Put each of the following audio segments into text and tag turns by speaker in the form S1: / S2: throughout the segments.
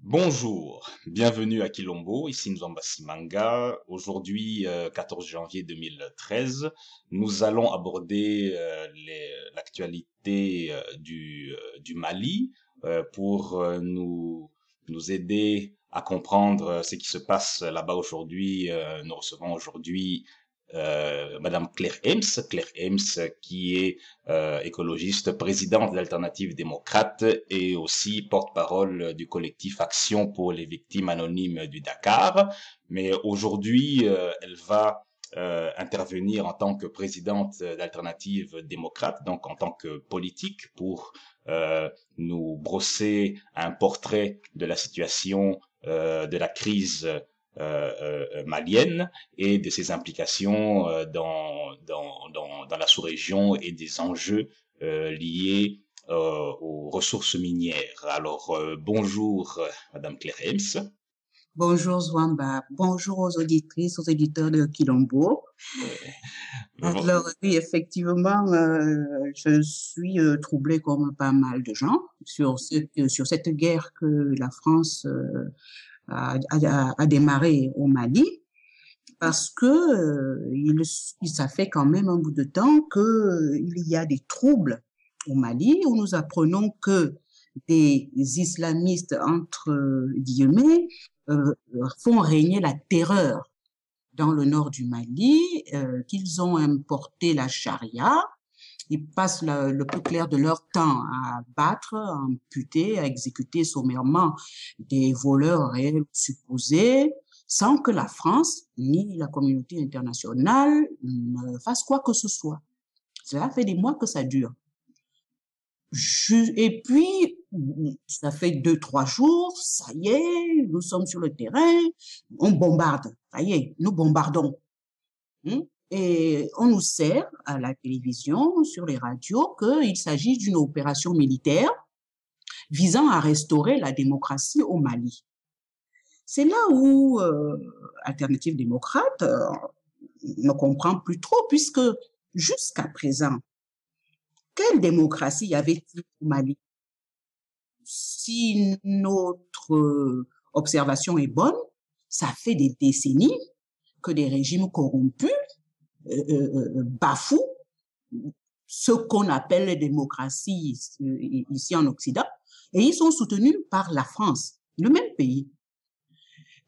S1: Bonjour, bienvenue à Quilombo, ici Nzamba Simanga. Aujourd'hui, 14 janvier 2013, nous allons aborder l'actualité du Mali pour nous aider à comprendre ce qui se passe là-bas aujourd'hui. Nous recevons aujourd'hui Madame Claire Ems, qui est écologiste, présidente de l'Alternative démocrate et aussi porte-parole du collectif Action pour les victimes anonymes du Dakar. Mais aujourd'hui, elle va intervenir en tant que présidente d'Alternative démocrate, donc en tant que politique, pour nous brosser un portrait de la situation de la crise malienne et de ses implications dans la sous-région et des enjeux liés aux ressources minières. Alors, bonjour, Madame Claire Ems.
S2: Bonjour Zwamba, bonjour aux auditrices, aux auditeurs de Quilombo. Alors oui, effectivement, je suis troublée comme pas mal de gens sur cette guerre que la France a démarré au Mali, parce que ça fait quand même un bout de temps que il y a des troubles au Mali, où nous apprenons que des islamistes, entre guillemets, font régner la terreur dans le nord du Mali, qu'ils ont importé la charia. Ils passent le plus clair de leur temps à battre, à amputer, à exécuter sommairement des voleurs réels supposés, sans que la France ni la communauté internationale ne fassent quoi que ce soit. Cela fait des mois que ça dure. Et puis, ça fait 2-3 jours, ça y est, nous sommes sur le terrain, on bombarde, ça y est, nous bombardons. Et on nous sert à la télévision, sur les radios, qu'il s'agit d'une opération militaire visant à restaurer la démocratie au Mali. C'est là où Alternative démocrate ne comprend plus trop, puisque jusqu'à présent, quelle démocratie y avait-il au Mali? Si notre observation est bonne, ça fait des décennies que des régimes corrompus bafouent ce qu'on appelle les démocraties ici en Occident, et ils sont soutenus par la France, le même pays.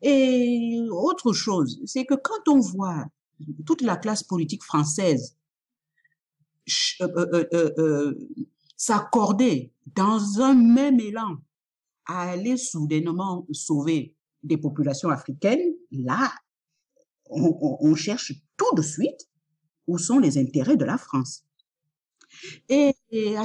S2: Et autre chose, c'est que quand on voit toute la classe politique française s'accorder dans un même élan à aller soudainement sauver des populations africaines, là, on cherche tout de suite où sont les intérêts de la France. Et c'est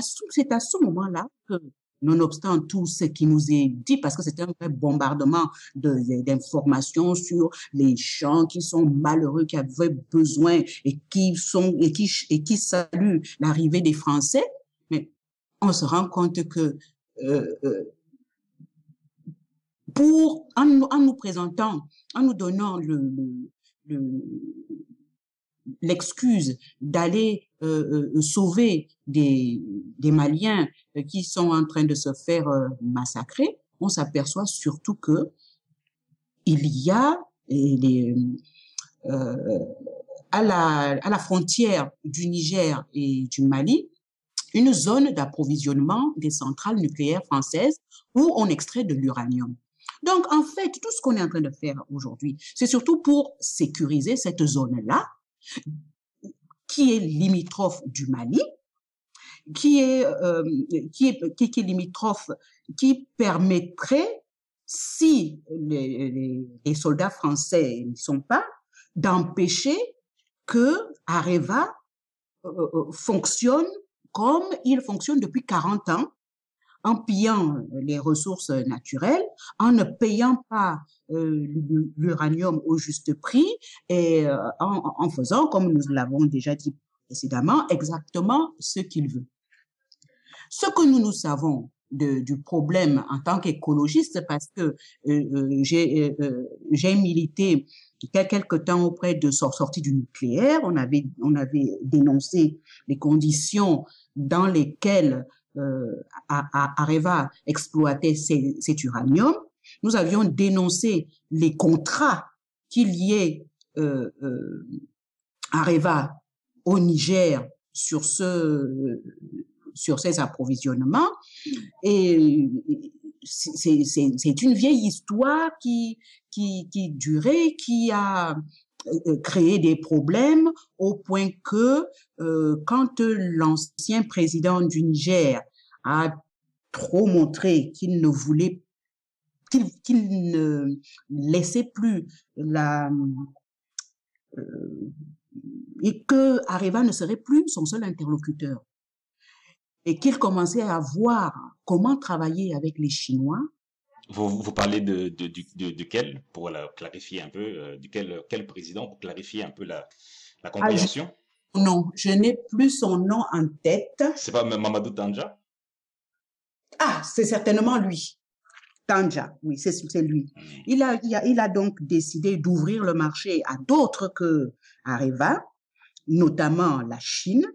S2: à ce moment-là que, nonobstant tout ce qui nous est dit, parce que c'était un vrai bombardement d'informations sur les gens qui sont malheureux, qui avaient besoin et qui saluent l'arrivée des Français, mais on se rend compte que en nous présentant, en nous donnant l'excuse d'aller sauver des Maliens qui sont en train de se faire massacrer, on s'aperçoit surtout que il y a à la frontière du Niger et du Mali une zone d'approvisionnement des centrales nucléaires françaises où on extrait de l'uranium. Donc, en fait, tout ce qu'on est en train de faire aujourd'hui, c'est surtout pour sécuriser cette zone-là, qui est limitrophe du Mali, qui est limitrophe, qui permettrait, si les soldats français n'y sont pas, d'empêcher que Areva fonctionne comme il fonctionne depuis 40 ans, en pillant les ressources naturelles, en ne payant pas l'uranium au juste prix et en faisant, comme nous l'avons déjà dit précédemment, exactement ce qu'il veut. Ce que nous savons du problème en tant qu'écologiste, parce que j'ai milité quelque temps auprès de sortie du nucléaire, on avait dénoncé les conditions dans lesquelles Areva exploitait cet uranium, nous avions dénoncé les contrats qu'il y ait Areva au Niger sur ces approvisionnements. Et c'est une vieille histoire qui durait, qui a créé des problèmes au point que quand l'ancien président du Niger a trop montré qu'il ne voulait, qu'il ne laissait plus et que Areva ne serait plus son seul interlocuteur et qu'il commençait à voir comment travailler avec les Chinois.
S1: Vous parlez de quel, pour clarifier un peu, quel président, pour clarifier un peu la compréhension?
S2: Non, je n'ai plus son nom en tête.
S1: C'est pas Mamadou Tandja?
S2: Ah, c'est certainement lui. Tandja, oui, c'est lui. Il a donc décidé d'ouvrir le marché à d'autres que Areva, notamment la Chine.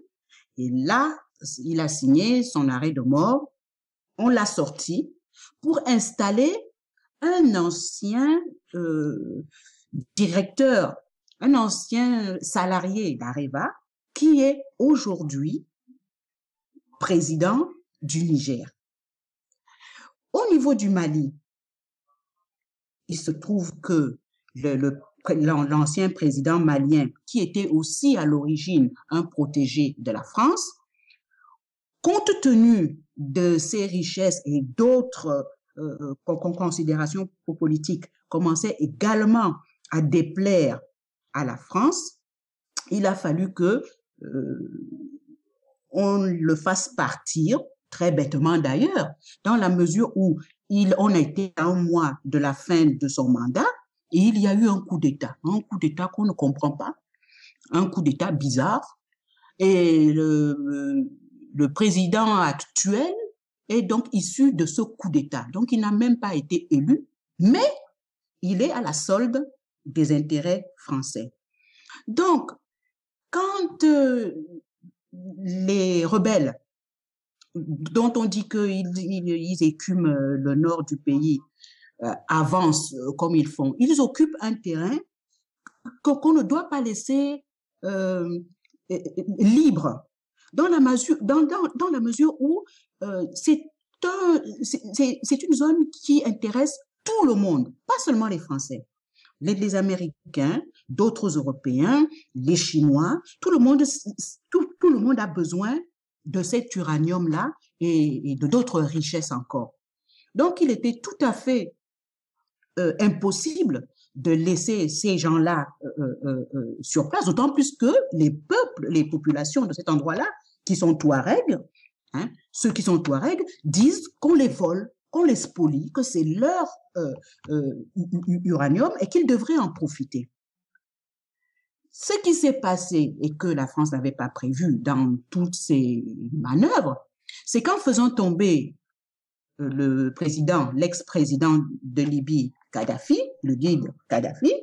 S2: Et là, il a signé son arrêt de mort. On l'a sorti pour installer un ancien directeur, un ancien salarié d'Areva qui est aujourd'hui président du Niger. Au niveau du Mali, il se trouve que l'ancien président malien, qui était aussi à l'origine un protégé de la France, compte tenu de ses richesses et d'autres considérations politiques, commençait également à déplaire à la France. Il a fallu que on le fasse partir, très bêtement d'ailleurs, dans la mesure où on a été à un mois de la fin de son mandat et il y a eu un coup d'État qu'on ne comprend pas, un coup d'État bizarre. Et le président actuel est donc issu de ce coup d'État. Donc, il n'a même pas été élu, mais il est à la solde des intérêts français. Donc, quand les rebelles, dont on dit qu'ils écument le nord du pays, avancent comme ils font, ils occupent un terrain qu'on ne doit pas laisser libre, dans la mesure où c'est une zone qui intéresse tout le monde, pas seulement les Français, les Américains, d'autres Européens, les Chinois, tout le monde a besoin de cet uranium-là et de d'autres richesses encore. Donc, il était tout à fait impossible de laisser ces gens-là sur place, d'autant plus que les populations de cet endroit-là, qui sont Touaregs, ceux qui sont Touaregs, disent qu'on les vole, qu'on les spolie, que c'est leur uranium et qu'ils devraient en profiter. Ce qui s'est passé et que la France n'avait pas prévu dans toutes ces manœuvres, c'est qu'en faisant tomber l'ex-président de Libye, Kadhafi, le guide Kadhafi,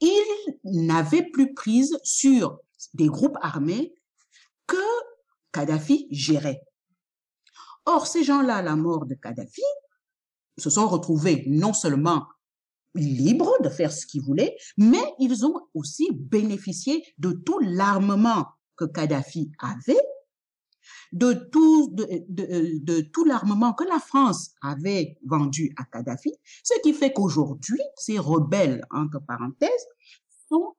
S2: il n'avait plus prise sur des groupes armés que Kadhafi gérait. Or, ces gens-là, à la mort de Kadhafi, se sont retrouvés non seulement libres de faire ce qu'ils voulaient, mais ils ont aussi bénéficié de tout l'armement que Kadhafi avait, de tout l'armement que la France avait vendu à Kadhafi, ce qui fait qu'aujourd'hui, ces rebelles, entre parenthèses, sont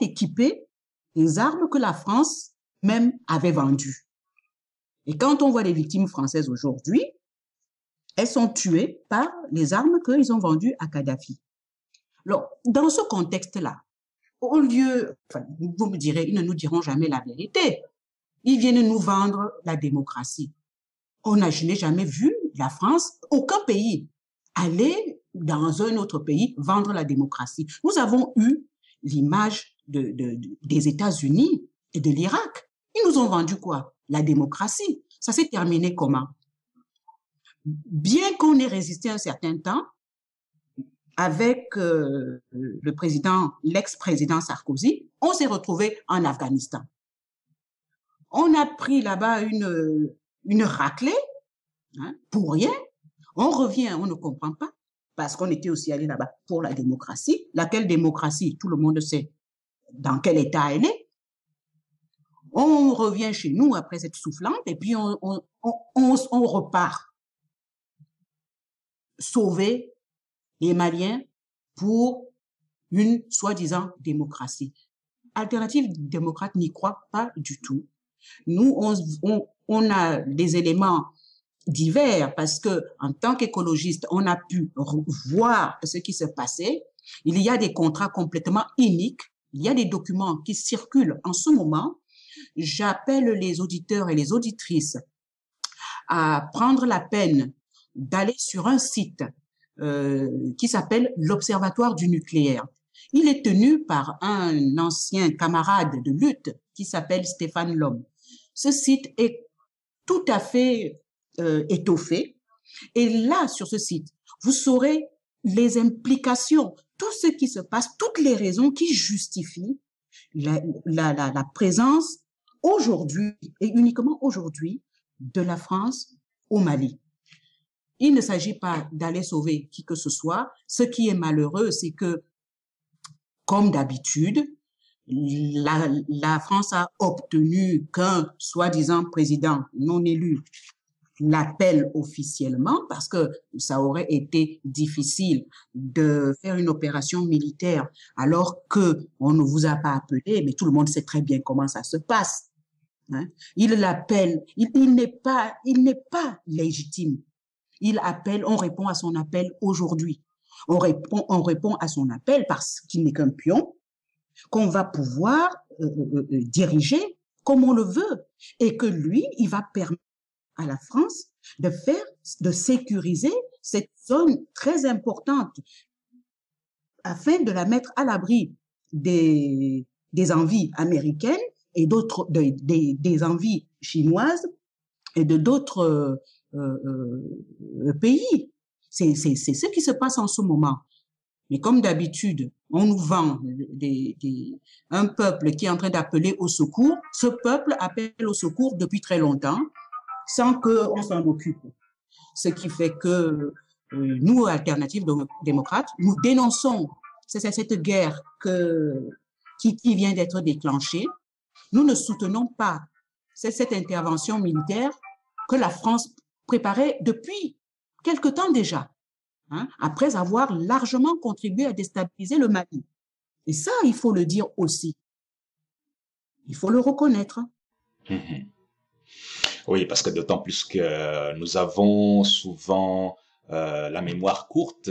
S2: équipés des armes que la France même avait vendues. Et quand on voit les victimes françaises aujourd'hui, elles sont tuées par les armes qu'ils ont vendues à Kadhafi. Alors, dans ce contexte-là, au lieu, vous me direz, ils ne nous diront jamais la vérité. Ils viennent nous vendre la démocratie. Je n'ai jamais vu la France, aucun pays, aller dans un autre pays vendre la démocratie. Nous avons eu l'image des États-Unis et de l'Irak. Ils nous ont vendu quoi? La démocratie. Ça s'est terminé comment? Bien qu'on ait résisté un certain temps avec l'ex-président Sarkozy, on s'est retrouvé en Afghanistan. On a pris là-bas une raclée, pour rien. On revient, on ne comprend pas, parce qu'on était aussi allé là-bas pour la démocratie. Laquelle démocratie? Tout le monde sait dans quel état elle est. On revient chez nous après cette soufflante et puis on repart sauver les Maliens pour une soi-disant démocratie. Alternative démocrate n'y croit pas du tout. Nous, on a des éléments divers parce que en tant qu'écologiste, on a pu voir ce qui se passait. Il y a des contrats complètement iniques. Il y a des documents qui circulent en ce moment. J'appelle les auditeurs et les auditrices à prendre la peine d'aller sur un site qui s'appelle l'Observatoire du nucléaire. Il est tenu par un ancien camarade de lutte qui s'appelle Stéphane Lhomme. Ce site est tout à fait étoffé. Et là, sur ce site, vous saurez les implications, tout ce qui se passe, toutes les raisons qui justifient la présence aujourd'hui, et uniquement aujourd'hui, de la France au Mali. Il ne s'agit pas d'aller sauver qui que ce soit. Ce qui est malheureux, c'est que, comme d'habitude, la France a obtenu qu'un soi-disant président non élu l'appelle officiellement parce que ça aurait été difficile de faire une opération militaire alors que on ne vous a pas appelé, mais tout le monde sait très bien comment ça se passe. Hein? Il l'appelle, il n'est pas légitime. Il appelle, on répond à son appel aujourd'hui. On répond à son appel parce qu'il n'est qu'un pion qu'on va pouvoir diriger comme on le veut et que lui, il va permettre à la France de sécuriser cette zone très importante afin de la mettre à l'abri des envies américaines et d'autres des envies chinoises et de d'autres pays. C'est ce qui se passe en ce moment. Mais comme d'habitude, on nous vend un peuple qui est en train d'appeler au secours. Ce peuple appelle au secours depuis très longtemps, sans qu'on s'en occupe. Ce qui fait que nous, Alternatives démocrates, nous dénonçons cette guerre qui vient d'être déclenchée. Nous ne soutenons pas cette intervention militaire que la France préparait depuis quelque temps déjà, hein, après avoir largement contribué à déstabiliser le Mali. Et ça, il faut le dire aussi. Il faut le reconnaître.
S1: Mmh. Oui, parce que d'autant plus que nous avons souvent la mémoire courte.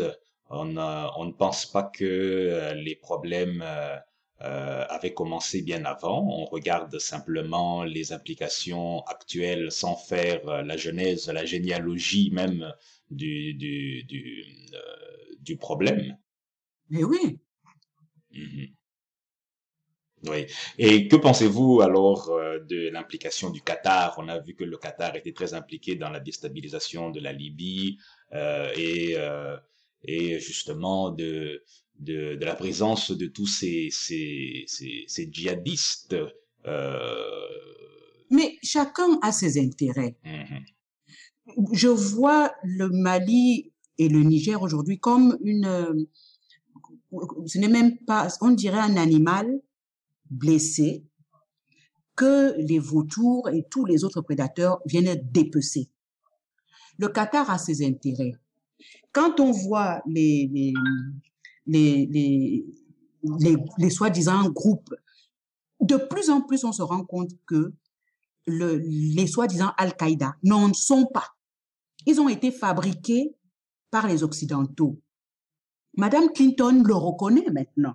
S1: On ne pense pas que les problèmes avaient commencé bien avant. On regarde simplement les implications actuelles sans faire la genèse, la généalogie même du problème.
S2: Mais oui.
S1: Mmh. Oui. Et que pensez-vous alors de l'implication du Qatar? On a vu que le Qatar était très impliqué dans la déstabilisation de la Libye et justement de la présence de tous ces djihadistes.
S2: Mais chacun a ses intérêts.
S1: Mm-hmm.
S2: Je vois le Mali et le Niger aujourd'hui comme ce n'est même pas, on dirait un animal blessés que les vautours et tous les autres prédateurs viennent dépecer. Le Qatar a ses intérêts. Quand on voit les soi-disant groupes, de plus en plus on se rend compte que les soi-disant Al-Qaïda n'en sont pas. Ils ont été fabriqués par les Occidentaux. Madame Clinton le reconnaît maintenant.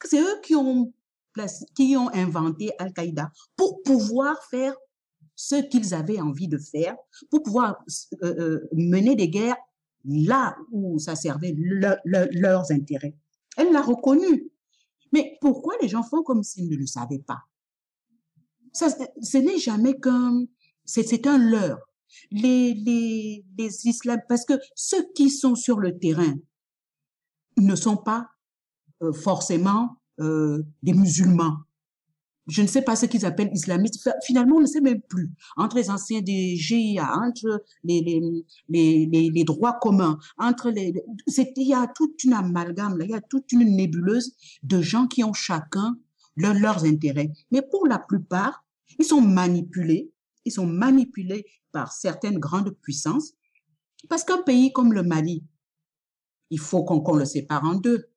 S2: C'est eux qui ont inventé Al-Qaïda pour pouvoir faire ce qu'ils avaient envie de faire, pour pouvoir mener des guerres là où ça servait leurs intérêts. Elle l'a reconnu. Mais pourquoi les gens font comme s'ils ne le savaient pas? Ce n'est jamais c'est un leurre. Les islamistes, parce que ceux qui sont sur le terrain ne sont pas forcément des musulmans. je ne sais pas ce qu'ils appellent islamistes. Finalement, on ne sait même plus. Entre les anciens des GIA, entre les droits communs, il y a toute une amalgame, là, il y a toute une nébuleuse de gens qui ont chacun leurs intérêts. Mais pour la plupart, ils sont manipulés. Ils sont manipulés par certaines grandes puissances. Parce qu'un pays comme le Mali, il faut qu'on le sépare en deux.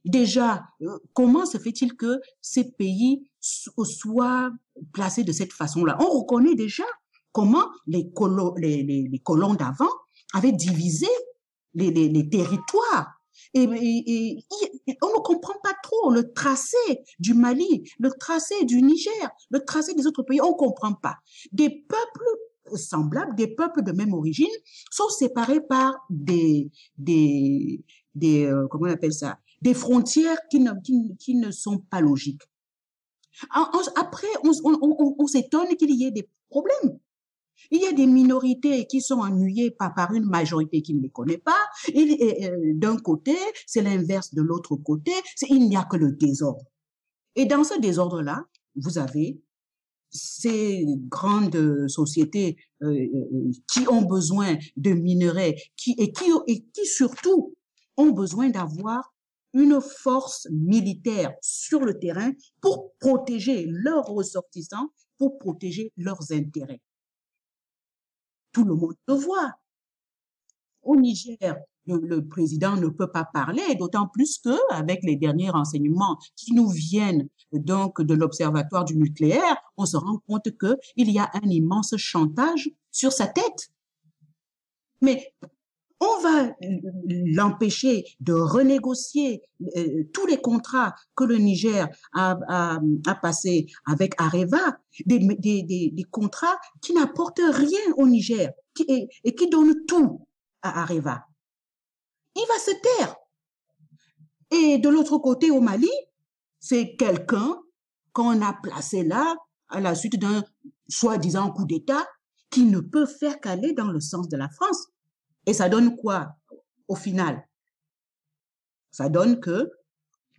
S2: Déjà, comment se fait-il que ces pays soient placés de cette façon-là? On reconnaît déjà comment les colons d'avant avaient divisé les territoires. Et on ne comprend pas trop le tracé du Mali, le tracé du Niger, le tracé des autres pays. On ne comprend pas. Des peuples semblables, des peuples de même origine, sont séparés par comment on appelle ça? Des frontières qui ne sont pas logiques. Après, on s'étonne qu'il y ait des problèmes. Il y a des minorités qui sont ennuyées par une majorité qui ne les connaît pas. D'un côté, c'est l'inverse de l'autre côté. Il n'y a que le désordre. Et dans ce désordre-là, vous avez ces grandes sociétés qui ont besoin de minerais et qui surtout ont besoin d'avoir une force militaire sur le terrain pour protéger leurs ressortissants, pour protéger leurs intérêts. Tout le monde le voit. Au Niger, le président ne peut pas parler, d'autant plus qu'avec les derniers renseignements qui nous viennent donc de l'Observatoire du nucléaire, on se rend compte qu'il y a un immense chantage sur sa tête. Mais on va l'empêcher de renégocier tous les contrats que le Niger a passés avec Areva, des contrats qui n'apportent rien au Niger et qui donnent tout à Areva. Il va se taire. Et de l'autre côté, au Mali, c'est quelqu'un qu'on a placé là à la suite d'un soi-disant coup d'État qui ne peut faire qu'aller dans le sens de la France. Et ça donne quoi au final? Ça donne que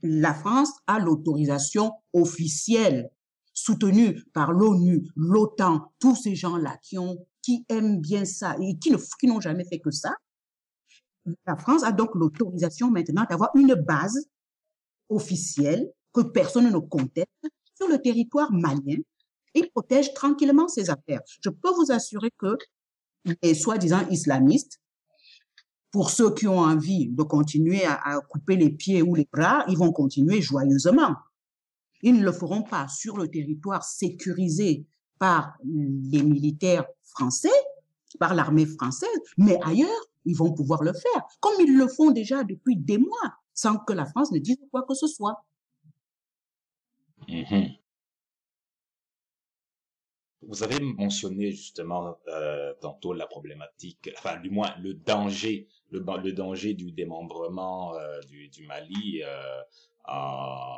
S2: la France a l'autorisation officielle, soutenue par l'ONU, l'OTAN, tous ces gens-là qui aiment bien ça et qui n'ont jamais fait que ça. La France a donc l'autorisation maintenant d'avoir une base officielle que personne ne conteste sur le territoire malien. Il protège tranquillement ses affaires. Je peux vous assurer que les soi-disant islamistes, pour ceux qui ont envie de continuer à couper les pieds ou les bras, ils vont continuer joyeusement. Ils ne le feront pas sur le territoire sécurisé par les militaires français, par l'armée française, mais ailleurs, ils vont pouvoir le faire, comme ils le font déjà depuis des mois, sans que la France ne dise quoi que ce soit.
S1: Mm-hmm. Vous avez mentionné justement tantôt la problématique, enfin du moins le danger du démembrement du Mali en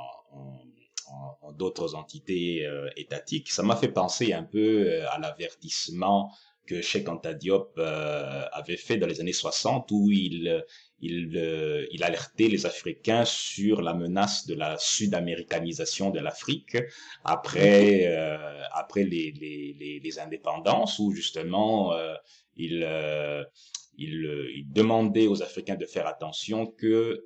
S1: d'autres entités étatiques. Ça m'a fait penser un peu à l'avertissement que Cheikh Anta Diop avait fait dans les années 60 où il alertait les Africains sur la menace de la sud-américanisation de l'Afrique après les indépendances, où justement il demandait aux Africains de faire attention que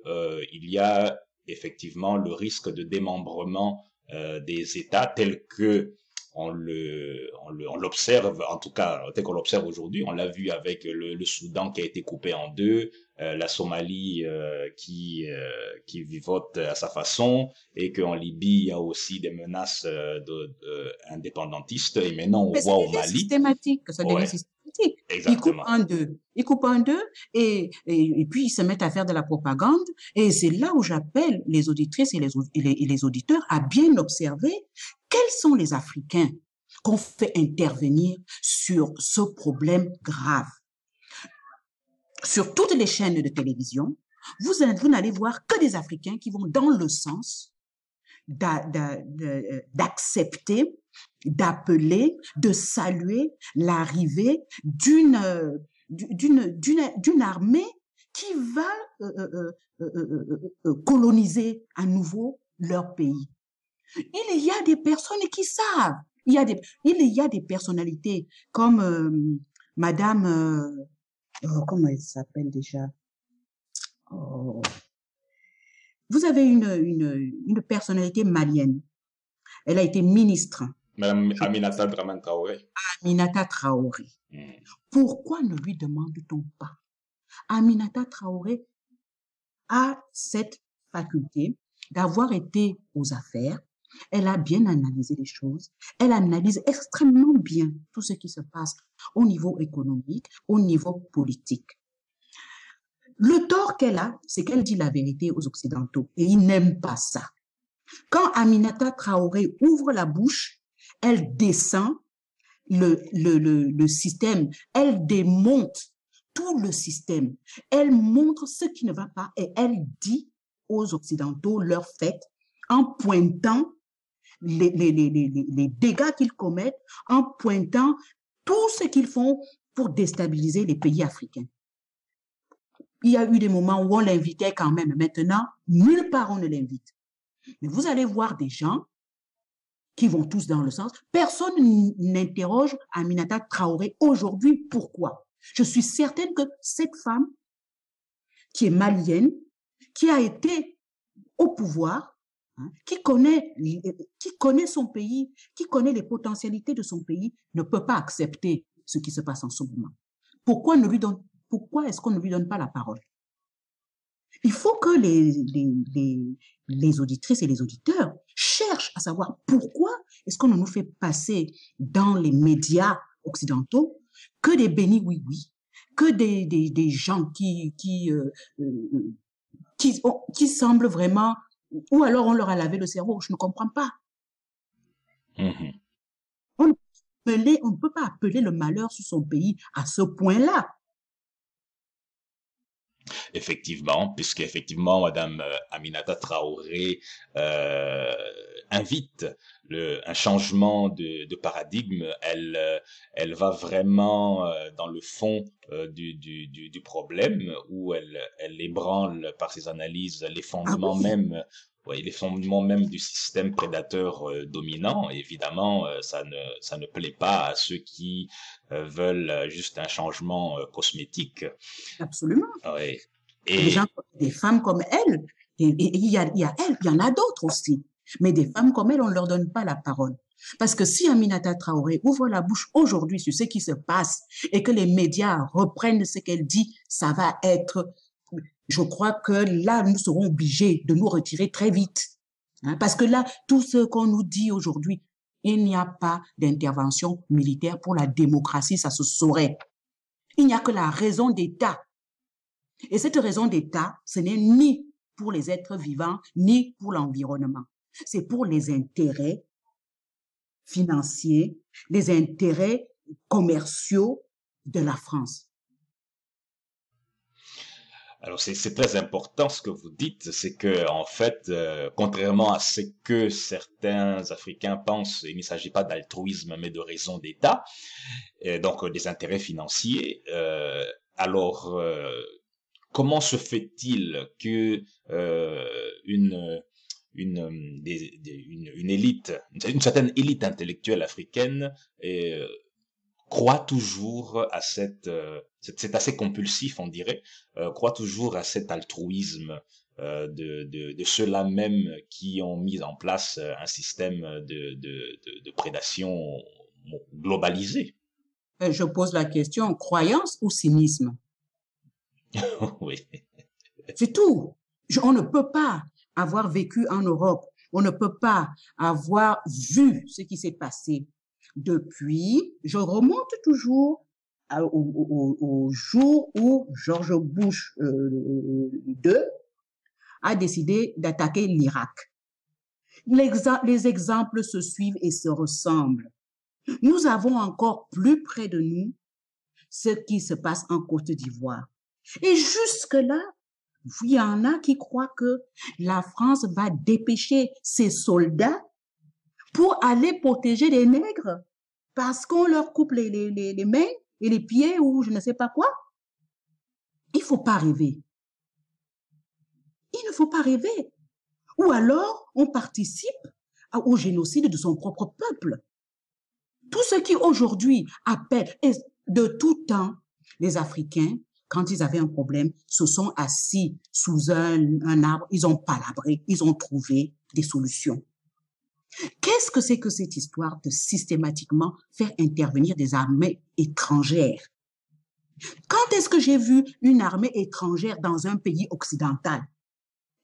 S1: il y a effectivement le risque de démembrement des États tels que on l'observe, en tout cas tel qu'on l'observe aujourd'hui. On l'a vu avec le Soudan qui a été coupé en deux, la Somalie qui vivote à sa façon, et qu'en Libye il y a aussi des menaces indépendantistes. Et maintenant on voit au Mali.
S2: Systématique, ça devient systématique.
S1: Exactement.
S2: Ils coupent en deux et puis ils se mettent à faire de la propagande. Et c'est là où j'appelle les auditrices et les auditeurs à bien observer quels sont les Africains qu'on fait intervenir sur ce problème grave. Sur toutes les chaînes de télévision, vous n'allez voir que des Africains qui vont dans le sens d'accepter, d'appeler, de saluer l'arrivée d'une armée qui va coloniser à nouveau leur pays. Il y a des personnes qui savent. Il y a des personnalités comme Madame, comment elle s'appelle déjà? Oh, vous avez une personnalité malienne. Elle a été ministre.
S1: Madame Aminata Dramane Traoré.
S2: Aminata Traoré. Pourquoi ne lui demande-t-on pas? Aminata Traoré a cette faculté d'avoir été aux affaires. Elle a bien analysé les choses. Elle analyse extrêmement bien tout ce qui se passe au niveau économique, au niveau politique. Le tort qu'elle a, c'est qu'elle dit la vérité aux Occidentaux et ils n'aiment pas ça. Quand Aminata Traoré ouvre la bouche, elle descend le système, elle démonte tout le système, elle montre ce qui ne va pas et elle dit aux Occidentaux leurs faits en pointant les dégâts qu'ils commettent, en pointant tout ce qu'ils font pour déstabiliser les pays africains. Il y a eu des moments où on l'invitait quand même. Maintenant, nulle part on ne l'invite. Mais vous allez voir des gens qui vont tous dans le sens. Personne n'interroge Aminata Traoré aujourd'hui. Pourquoi? Je suis certaine que cette femme, qui est malienne, qui a été au pouvoir, qui connaît son pays, qui connaît les potentialités de son pays, ne peut pas accepter ce qui se passe en ce moment. Pourquoi est-ce qu'on ne lui donne pas la parole? Il faut que les auditrices et les auditeurs cherchent à savoir pourquoi est-ce qu'on ne nous fait passer dans les médias occidentaux que des bénis oui-oui, que des gens qui semblent vraiment, ou alors on leur a lavé le cerveau, je ne comprends pas. On ne peut pas appeler le malheur sur son pays à ce point-là.
S1: Effectivement, puisqu'effectivement, Madame Aminata Traoré invite un changement de paradigme. Elle va vraiment dans le fond du problème, où elle ébranle par ses analyses les fondements même. Oui, les fondements même du système prédateur dominant. Évidemment, ça ne plaît pas à ceux qui veulent juste un changement cosmétique.
S2: Absolument.
S1: Oui.
S2: Et des femmes comme elle, et il y en a d'autres aussi. Mais des femmes comme elle, on ne leur donne pas la parole. Parce que si Aminata Traoré ouvre la bouche aujourd'hui sur ce qui se passe et que les médias reprennent ce qu'elle dit, ça va être... Je crois que là, nous serons obligés de nous retirer très vite. Parce que là, tout ce qu'on nous dit aujourd'hui, il n'y a pas d'intervention militaire pour la démocratie, ça se saurait. Il n'y a que la raison d'État. Et cette raison d'État, ce n'est ni pour les êtres vivants, ni pour l'environnement. C'est pour les intérêts financiers, les intérêts commerciaux de la France.
S1: Alors c'est très important ce que vous dites, c'est que en fait, contrairement à ce que certains Africains pensent, il ne s'agit pas d'altruisme mais de raison d'État, et donc des intérêts financiers. Alors comment se fait-il que une élite, une certaine élite intellectuelle africaine croit toujours à c'est assez compulsif, on dirait, croit toujours à cet altruisme de ceux-là même qui ont mis en place un système de prédation globalisé.
S2: Je pose la question, croyance ou cynisme?
S1: Oui.
S2: C'est tout. On ne peut pas avoir vécu en Europe, on ne peut pas avoir vu ce qui s'est passé depuis, je remonte toujours au jour où George Bush II a décidé d'attaquer l'Irak. Les exemples se suivent et se ressemblent. Nous avons encore plus près de nous ce qui se passe en Côte d'Ivoire. Et jusque-là, il y en a qui croient que la France va dépêcher ses soldats pour aller protéger les nègres parce qu'on leur coupe les mains et les pieds ou je ne sais pas quoi. Il ne faut pas rêver. Il ne faut pas rêver. Ou alors, on participe au génocide de son propre peuple. Tous ceux qui aujourd'hui appellent, et de tout temps, les Africains, quand ils avaient un problème, se sont assis sous un arbre, ils ont palabré, ils ont trouvé des solutions. Qu'est-ce que c'est que cette histoire de systématiquement faire intervenir des armées étrangères? Quand est-ce que j'ai vu une armée étrangère dans un pays occidental?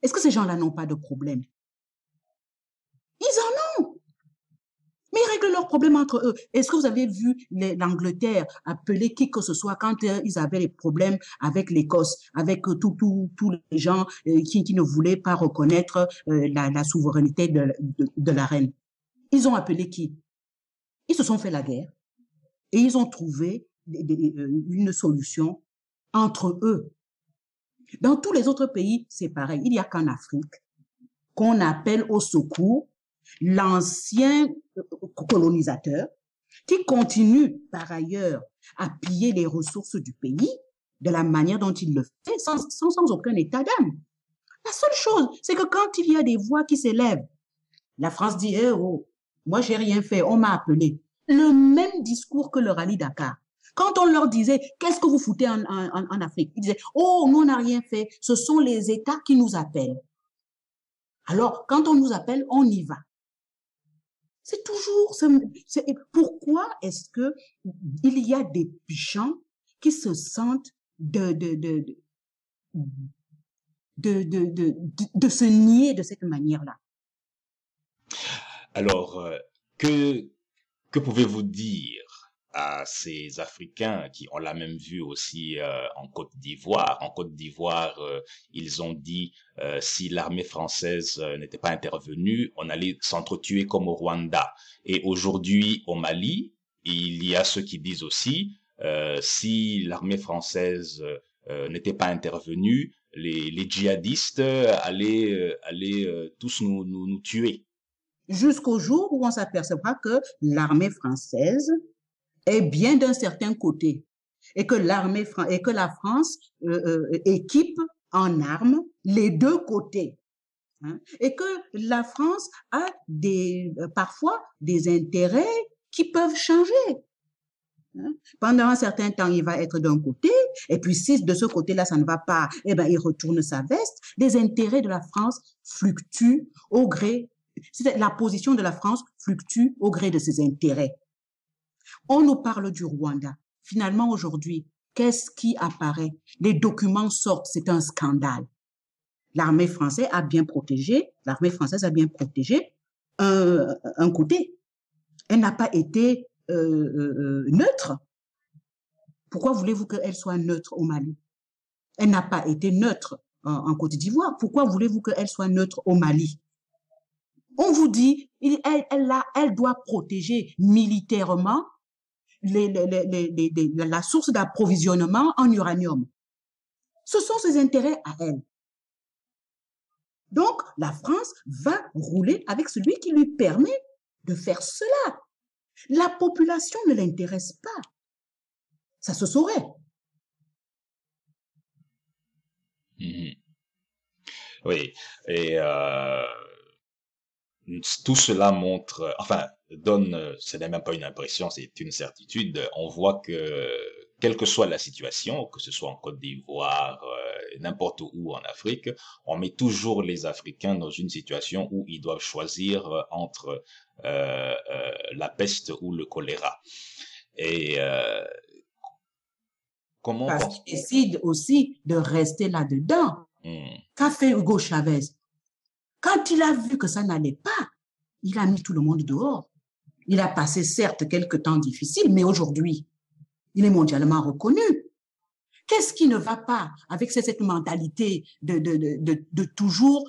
S2: Est-ce que ces gens-là n'ont pas de problème? Ils en ont. Mais ils règlent leurs problèmes entre eux. Est-ce que vous avez vu l'Angleterre appeler qui que ce soit quand ils avaient des problèmes avec l'Écosse, avec tous les gens qui ne voulaient pas reconnaître la souveraineté de la reine? Ils ont appelé qui? Ils se sont fait la guerre et ils ont trouvé une solution entre eux. Dans tous les autres pays, c'est pareil. Il n'y a qu'en Afrique qu'on appelle au secours l'ancien colonisateur qui continue par ailleurs à piller les ressources du pays de la manière dont il le fait sans aucun état d'âme. La seule chose, c'est que quand il y a des voix qui s'élèvent, la France dit « Oh, moi j'ai rien fait, on m'a appelé ». Le même discours que le rallye Dakar. Quand on leur disait « Qu'est-ce que vous foutez en Afrique ?» Ils disaient « Oh, nous on n'a rien fait, ce sont les États qui nous appellent ». Alors, quand on nous appelle, on y va. C'est toujours... pourquoi est-ce que il y a des gens qui se sentent de se nier de cette manière-là?
S1: Alors, que pouvez-vous dire à ces Africains qui ont la même vue aussi en Côte d'Ivoire? En Côte d'Ivoire, ils ont dit si l'armée française n'était pas intervenue, on allait s'entretuer comme au Rwanda. Et aujourd'hui, au Mali, il y a ceux qui disent aussi si l'armée française n'était pas intervenue, les djihadistes allaient tous nous tuer.
S2: Jusqu'au jour où on s'apercevra que l'armée française est bien d'un certain côté et que la France équipe en armes les deux côtés, hein, et que la France a parfois des intérêts qui peuvent changer. Hein. Pendant un certain temps, il va être d'un côté, et puis si de ce côté-là, ça ne va pas, eh ben, il retourne sa veste. Les intérêts de la France fluctuent au gré, la position de la France fluctue au gré de ses intérêts. On nous parle du Rwanda. Finalement, aujourd'hui, qu'est-ce qui apparaît? Les documents sortent, c'est un scandale. L'armée française a bien protégé un côté. Elle n'a pas été neutre. Pourquoi voulez-vous qu'elle soit neutre au Mali? Elle n'a pas été neutre en Côte d'Ivoire. Pourquoi voulez-vous qu'elle soit neutre au Mali? On vous dit, elle doit protéger militairement la source d'approvisionnement en uranium. Ce sont ses intérêts à elle. Donc, la France va rouler avec celui qui lui permet de faire cela. La population ne l'intéresse pas. Ça se saurait.
S1: Mmh. Oui, et tout cela montre, donne, ce n'est même pas une impression, c'est une certitude. On voit que, quelle que soit la situation, que ce soit en Côte d'Ivoire, n'importe où en Afrique, on met toujours les Africains dans une situation où ils doivent choisir entre la peste ou le choléra. Et comment...
S2: Parce qu'ils décident aussi de rester là-dedans. Qu'a fait Hugo Chavez? Quand il a vu que ça n'allait pas, il a mis tout le monde dehors. Il a passé certes quelques temps difficiles, mais aujourd'hui, il est mondialement reconnu. Qu'est-ce qui ne va pas avec cette mentalité de toujours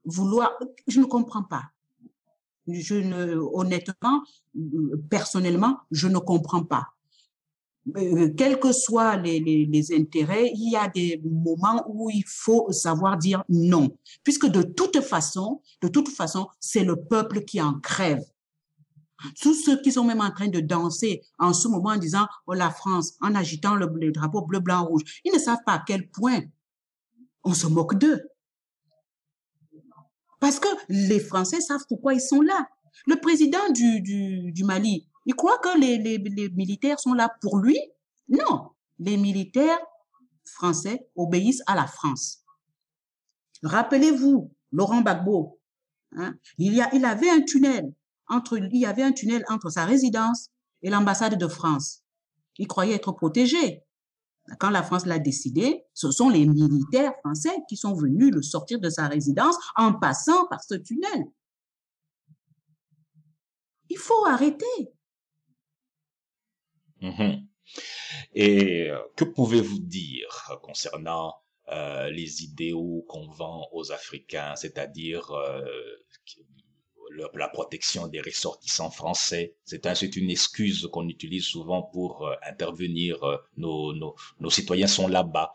S2: vouloir... Je ne comprends pas. Honnêtement, personnellement, je ne comprends pas. Quels que soient les intérêts, il y a des moments où il faut savoir dire non, puisque de toute façon, c'est le peuple qui en crève. Tous ceux qui sont même en train de danser en ce moment en disant « Oh, la France », en agitant le drapeau bleu, blanc, rouge, ils ne savent pas à quel point on se moque d'eux. Parce que les Français savent pourquoi ils sont là. Le président du Mali, il croit que les militaires sont là pour lui? Non, les militaires français obéissent à la France. Rappelez-vous, Laurent Gbagbo, hein, il y avait un tunnel entre sa résidence et l'ambassade de France. Il croyait être protégé. Quand la France l'a décidé, ce sont les militaires français qui sont venus le sortir de sa résidence en passant par ce tunnel. Il faut arrêter.
S1: Et que pouvez-vous dire concernant les idéaux qu'on vend aux Africains, c'est-à-dire la protection des ressortissants français? C'est une excuse qu'on utilise souvent pour intervenir. Nos citoyens sont là-bas.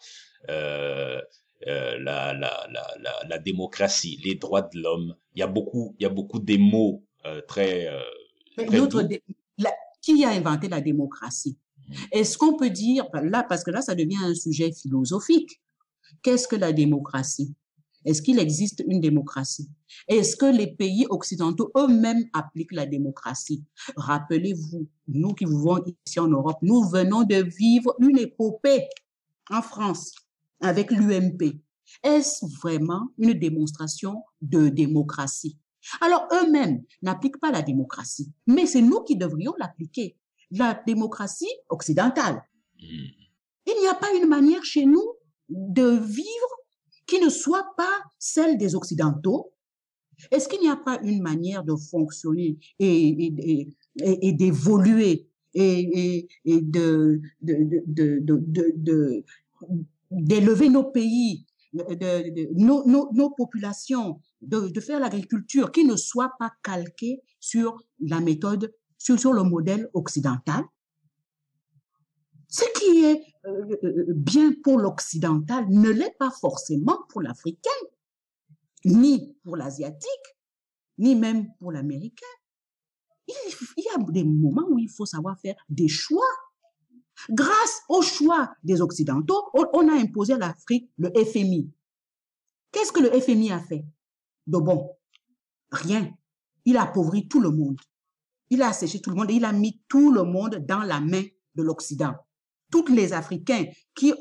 S1: La démocratie, les droits de l'homme. Il y a beaucoup des mots très doux.
S2: Qui a inventé la démocratie? Est-ce qu'on peut dire, là, parce que là, ça devient un sujet philosophique. Qu'est-ce que la démocratie? Est-ce qu'il existe une démocratie? Est-ce que les pays occidentaux eux-mêmes appliquent la démocratie? Rappelez-vous, nous qui vivons ici en Europe, nous venons de vivre une épopée en France avec l'UMP. Est-ce vraiment une démonstration de démocratie? Alors, eux-mêmes n'appliquent pas la démocratie, mais c'est nous qui devrions l'appliquer. La démocratie occidentale. Il n'y a pas une manière chez nous de vivre qui ne soit pas celle des Occidentaux. Est-ce qu'il n'y a pas une manière de fonctionner et d'évoluer et d'élever nos pays, nos populations, de faire l'agriculture qui ne soit pas calquée sur la méthode, sur le modèle occidental? Ce qui est bien pour l'occidental ne l'est pas forcément pour l'Africain, ni pour l'Asiatique, ni même pour l'Américain. Il y a des moments où il faut savoir faire des choix. Grâce au choix des Occidentaux, on a imposé à l'Afrique le FMI. Qu'est-ce que le FMI a fait? De bon, rien. Il a appauvri tout le monde. Il a asséché tout le monde et il a mis tout le monde dans la main de l'Occident. Tous les Africains qui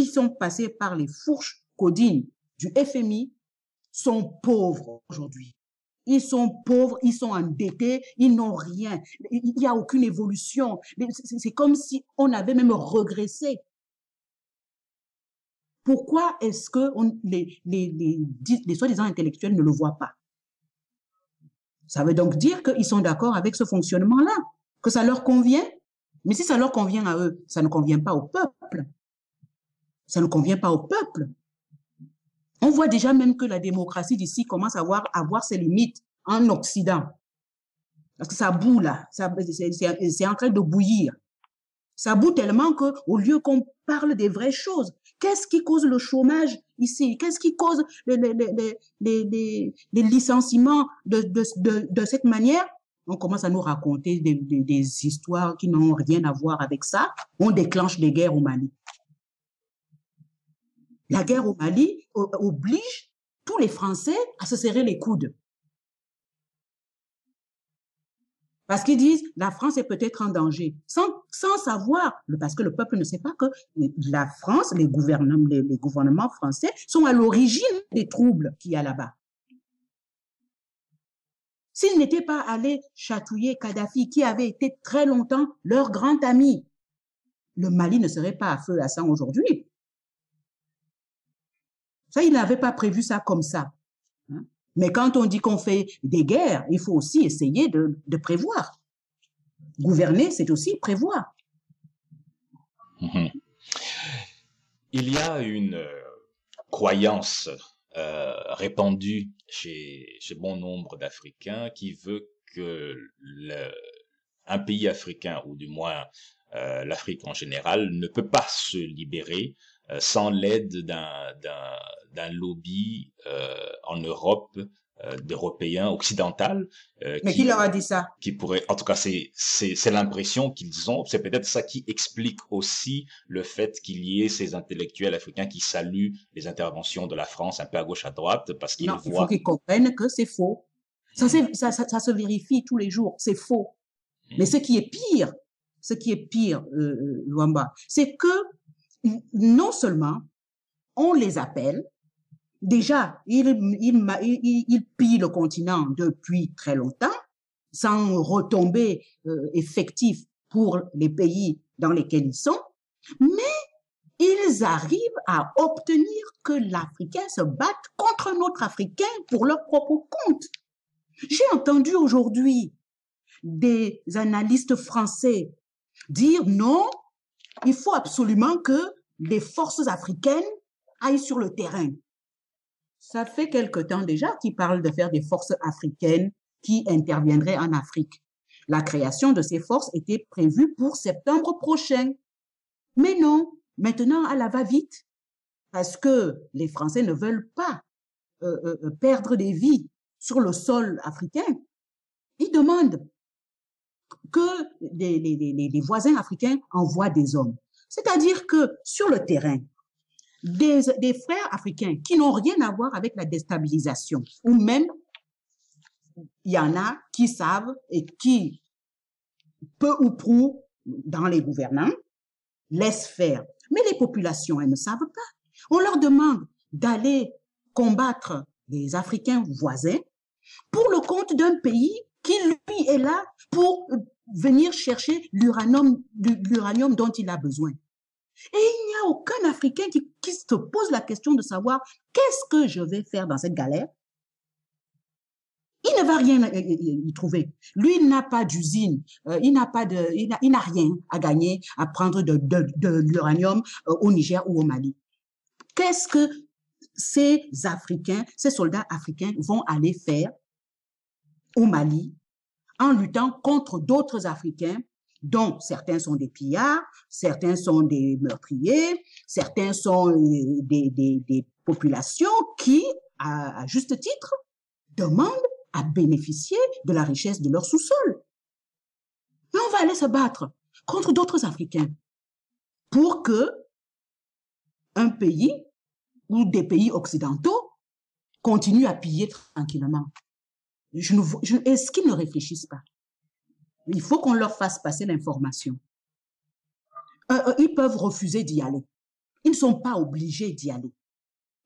S2: sont passés par les fourches codines du FMI sont pauvres aujourd'hui. Ils sont pauvres, ils sont endettés, ils n'ont rien. Il n'y a aucune évolution. C'est comme si on avait même régressé. Pourquoi est-ce que les soi-disant intellectuels ne le voient pas? Ça veut donc dire qu'ils sont d'accord avec ce fonctionnement-là, que ça leur convient. Mais si ça leur convient à eux, ça ne convient pas au peuple. Ça ne convient pas au peuple. On voit déjà même que la démocratie d'ici commence à avoir ses limites en Occident. Parce que ça bout là, c'est en train de bouillir. Ça bout tellement qu'au lieu qu'on parle des vraies choses, qu'est-ce qui cause le chômage ici? Qu'est-ce qui cause les licenciements de cette manière? On commence à nous raconter des histoires qui n'ont rien à voir avec ça. On déclenche des guerres au Mali. La guerre au Mali oblige tous les Français à se serrer les coudes. Parce qu'ils disent, la France est peut-être en danger, sans savoir, parce que le peuple ne sait pas que la France, les gouvernements français sont à l'origine des troubles qu'il y a là-bas. S'ils n'étaient pas allés chatouiller Kadhafi, qui avait été très longtemps leur grand ami, le Mali ne serait pas à feu à sang aujourd'hui. Ça, ils n'avaient pas prévu ça comme ça. Mais quand on dit qu'on fait des guerres, il faut aussi essayer de prévoir. Gouverner, c'est aussi prévoir.
S1: Il y a une croyance répandue chez bon nombre d'Africains qui veut que un pays africain, ou du moins l'Afrique en général, ne peut pas se libérer sans l'aide d'un lobby en Europe, d'Européens occidentaux.
S2: Mais qui leur a dit ça?
S1: Qui pourrait, en tout cas, c'est l'impression qu'ils ont. C'est peut-être ça qui explique aussi le fait qu'il y ait ces intellectuels africains qui saluent les interventions de la France un peu à gauche, à droite, parce qu'ils voient...
S2: Il faut qu'ils comprennent que c'est faux. Ça se vérifie tous les jours, c'est faux. Mais ce qui est pire, Luamba, c'est que non seulement on les appelle, déjà, ils pillent le continent depuis très longtemps, sans retombées effectives pour les pays dans lesquels ils sont, mais ils arrivent à obtenir que l'Africain se batte contre un autre Africain pour leur propre compte. J'ai entendu aujourd'hui des analystes français dire non, il faut absolument que les forces africaines aillent sur le terrain. Ça fait quelque temps déjà qu'ils parlent de faire des forces africaines qui interviendraient en Afrique. La création de ces forces était prévue pour septembre prochain. Mais non, maintenant, à la va-vite, parce que les Français ne veulent pas perdre des vies sur le sol africain. Ils demandent que les voisins africains envoient des hommes. C'est-à-dire que sur le terrain, des frères africains qui n'ont rien à voir avec la déstabilisation, ou même il y en a qui savent et qui, peu ou prou, dans les gouvernants, laissent faire. Mais les populations, elles ne savent pas. On leur demande d'aller combattre les Africains voisins pour le compte d'un pays qui, lui, est là pour venir chercher l'uranium dont il a besoin. Et il n'y a aucun Africain qui se pose la question de savoir qu'est-ce que je vais faire dans cette galère. Il ne va rien y trouver. Lui, il n'a pas d'usine, il n'a rien à gagner à prendre de l'uranium au Niger ou au Mali. Qu'est-ce que ces Africains, ces soldats africains vont aller faire au Mali en luttant contre d'autres Africains dont certains sont des pillards, certains sont des meurtriers, certains sont des populations qui, à juste titre, demandent à bénéficier de la richesse de leur sous-sol. Mais on va aller se battre contre d'autres Africains pour que un pays ou des pays occidentaux continuent à piller tranquillement. Est-ce qu'ils ne réfléchissent pas? Il faut qu'on leur fasse passer l'information. Ils peuvent refuser d'y aller. Ils ne sont pas obligés d'y aller.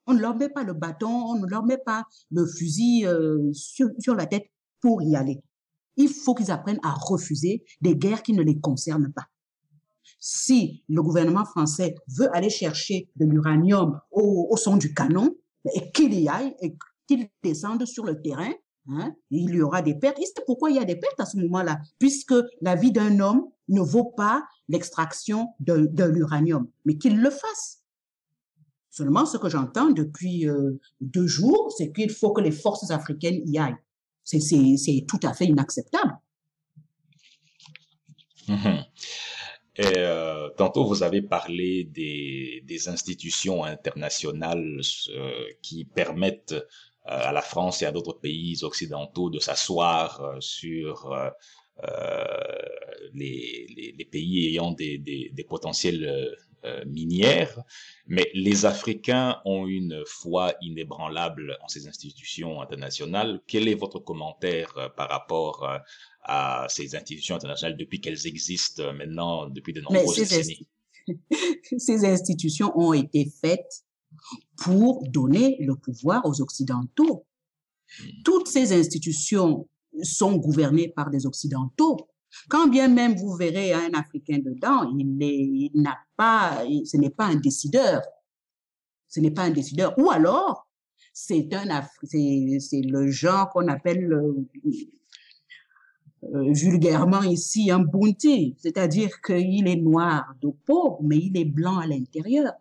S2: On ne leur met pas le bâton, on ne leur met pas le fusil sur la tête pour y aller. Il faut qu'ils apprennent à refuser des guerres qui ne les concernent pas. Si le gouvernement français veut aller chercher de l'uranium au son du canon, et qu'il y aille, et qu'il descende sur le terrain, hein, il y aura des pertes. Et c'est pourquoi il y a des pertes à ce moment-là, puisque la vie d'un homme ne vaut pas l'extraction de l'uranium, mais qu'il le fasse. Seulement, ce que j'entends depuis 2 jours, c'est qu'il faut que les forces africaines y aillent. C'est tout à fait inacceptable.
S1: Et tantôt, vous avez parlé des institutions internationales qui permettent à la France et à d'autres pays occidentaux de s'asseoir sur les pays ayant des potentiels minières, mais les Africains ont une foi inébranlable en ces institutions internationales. Quel est votre commentaire par rapport à ces institutions internationales depuis qu'elles existent maintenant depuis de nombreuses décennies?
S2: Ces institutions ont été faites pour donner le pouvoir aux Occidentaux. Toutes ces institutions sont gouvernées par des Occidentaux. Quand bien même vous verrez un Africain dedans, ce n'est pas un décideur. Ce n'est pas un décideur. Ou alors, c'est le genre qu'on appelle vulgairement ici un bounty, c'est-à-dire qu'il est noir de peau, mais il est blanc à l'intérieur.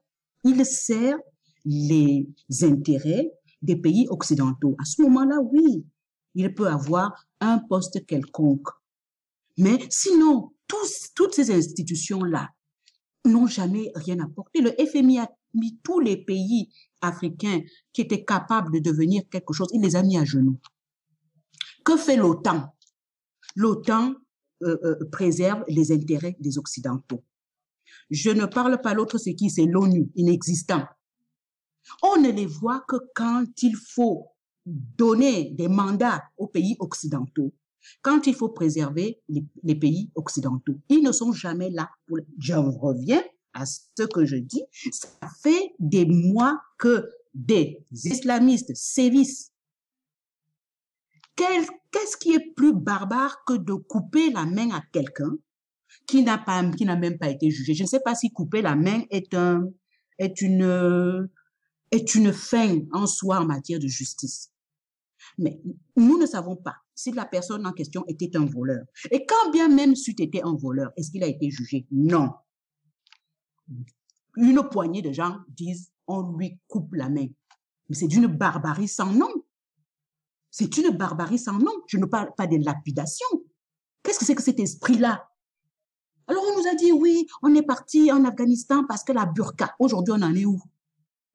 S2: Il sert les intérêts des pays occidentaux. À ce moment-là, oui, il peut avoir un poste quelconque. Mais sinon, toutes ces institutions-là n'ont jamais rien apporté. Le FMI a mis tous les pays africains qui étaient capables de devenir quelque chose, il les a mis à genoux. Que fait l'OTAN? L'OTAN préserve les intérêts des Occidentaux. Je ne parle pas l'autre, c'est qui? C'est l'ONU, inexistant. On ne les voit que quand il faut donner des mandats aux pays occidentaux quand il faut préserver les pays occidentaux. Ils ne sont jamais là. Je reviens à ce que je dis. Ça fait des mois que des islamistes sévissent. Qu'est-ce qui est plus barbare que de couper la main à quelqu'un qui n'a même pas été jugé? Je ne sais pas si couper la main est une fin en soi en matière de justice. Mais nous ne savons pas si la personne en question était un voleur. Et quand bien même c'eût été un voleur, est-ce qu'il a été jugé? Non. Une poignée de gens disent on lui coupe la main. Mais c'est d'une barbarie sans nom. C'est une barbarie sans nom. Je ne parle pas de lapidation. Qu'est-ce que c'est que cet esprit-là? Alors on nous a dit oui, on est parti en Afghanistan parce que la burqa. Aujourd'hui, on en est où?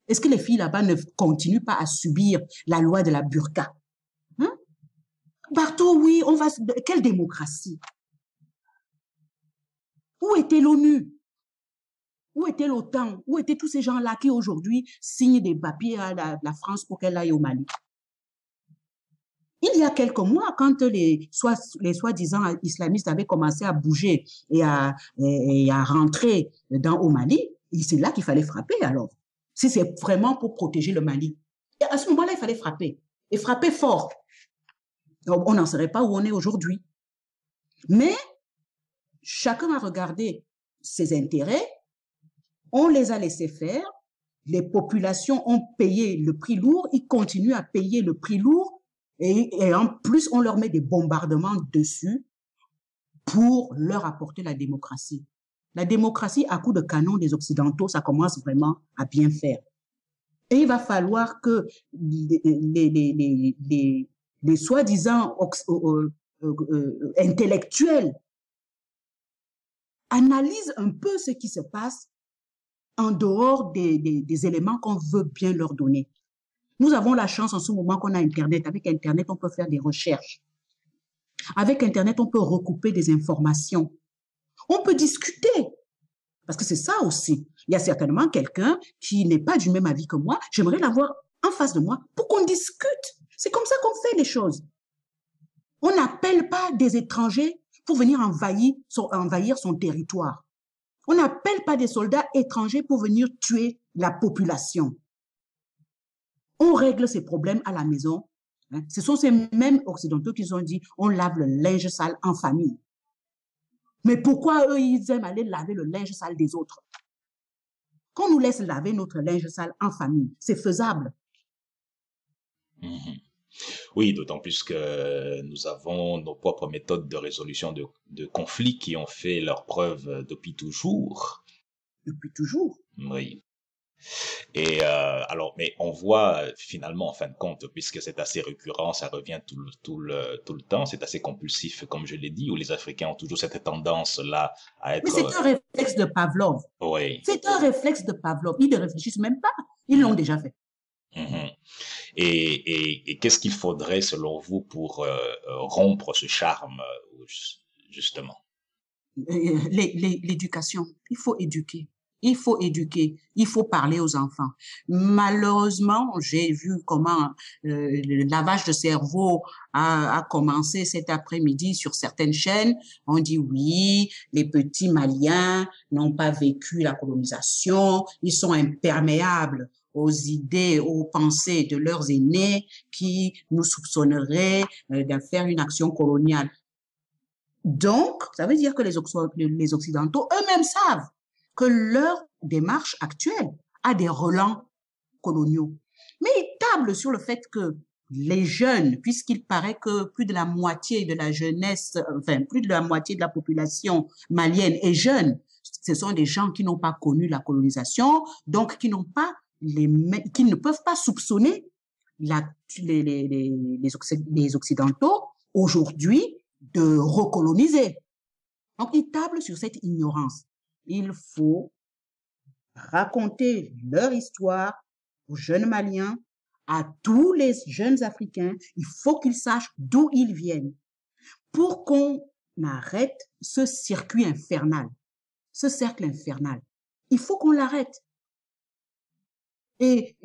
S2: Est-ce que les filles là-bas ne continuent pas à subir la loi de la burqa? Hein? Partout, oui, on va... Quelle démocratie? Où était l'ONU? Où était l'OTAN? Où étaient tous ces gens-là qui aujourd'hui signent des papiers à la France pour qu'elle aille au Mali? Il y a quelques mois, quand les soi-disant islamistes avaient commencé à bouger et à rentrer au Mali, c'est là qu'il fallait frapper alors. Si c'est vraiment pour protéger le Mali. Et à ce moment-là, il fallait frapper. Et frapper fort. Donc, on n'en serait pas où on est aujourd'hui. Mais chacun a regardé ses intérêts. On les a laissés faire. Les populations ont payé le prix lourd. Ils continuent à payer le prix lourd. Et en plus, on leur met des bombardements dessus pour leur apporter la démocratie. La démocratie à coup de canon des Occidentaux, ça commence vraiment à bien faire. Et il va falloir que les soi-disant intellectuels analysent un peu ce qui se passe en dehors des éléments qu'on veut bien leur donner. Nous avons la chance en ce moment qu'on a Internet. Avec Internet, on peut faire des recherches. Avec Internet, on peut recouper des informations. On peut discuter. Parce que c'est ça aussi. Il y a certainement quelqu'un qui n'est pas du même avis que moi. J'aimerais l'avoir en face de moi pour qu'on discute. C'est comme ça qu'on fait les choses. On n'appelle pas des étrangers pour venir envahir son territoire. On n'appelle pas des soldats étrangers pour venir tuer la population. On règle ces problèmes à la maison. Ce sont ces mêmes Occidentaux qui ont dit on lave le linge sale en famille. Mais pourquoi eux, ils aiment aller laver le linge sale des autres? Qu'on nous laisse laver notre linge sale en famille, c'est faisable.
S1: Oui, d'autant plus que nous avons nos propres méthodes de résolution de conflits qui ont fait leur preuve depuis toujours.
S2: Depuis toujours?
S1: Oui. Et alors, mais on voit finalement, en fin de compte, puisque c'est assez récurrent, ça revient tout le temps, c'est assez compulsif, comme je l'ai dit, où les Africains ont toujours cette tendance-là à être...
S2: Mais c'est un réflexe de Pavlov.
S1: Oui.
S2: C'est un réflexe de Pavlov. Ils ne réfléchissent même pas. Ils l'ont déjà fait.
S1: Et qu'est-ce qu'il faudrait, selon vous, pour rompre ce charme, justement?
S2: L'éducation. Il faut éduquer. Il faut éduquer, il faut parler aux enfants. Malheureusement, j'ai vu comment le lavage de cerveau a commencé cet après-midi sur certaines chaînes. On dit oui, les petits Maliens n'ont pas vécu la colonisation, ils sont imperméables aux idées, aux pensées de leurs aînés qui nous soupçonneraient de faire une action coloniale. Donc, ça veut dire que les Occidentaux eux-mêmes savent que leur démarche actuelle a des relents coloniaux. Mais ils tablent sur le fait que les jeunes, puisqu'il paraît que plus de la moitié de la jeunesse, enfin, plus de la moitié de la population malienne est jeune, ce sont des gens qui n'ont pas connu la colonisation, donc qui ne peuvent pas soupçonner les Occidentaux aujourd'hui de recoloniser. Donc, ils tablent sur cette ignorance. Il faut raconter leur histoire aux jeunes Maliens, à tous les jeunes Africains. Il faut qu'ils sachent d'où ils viennent pour qu'on arrête ce circuit infernal, ce cercle infernal. Il faut qu'on l'arrête. Et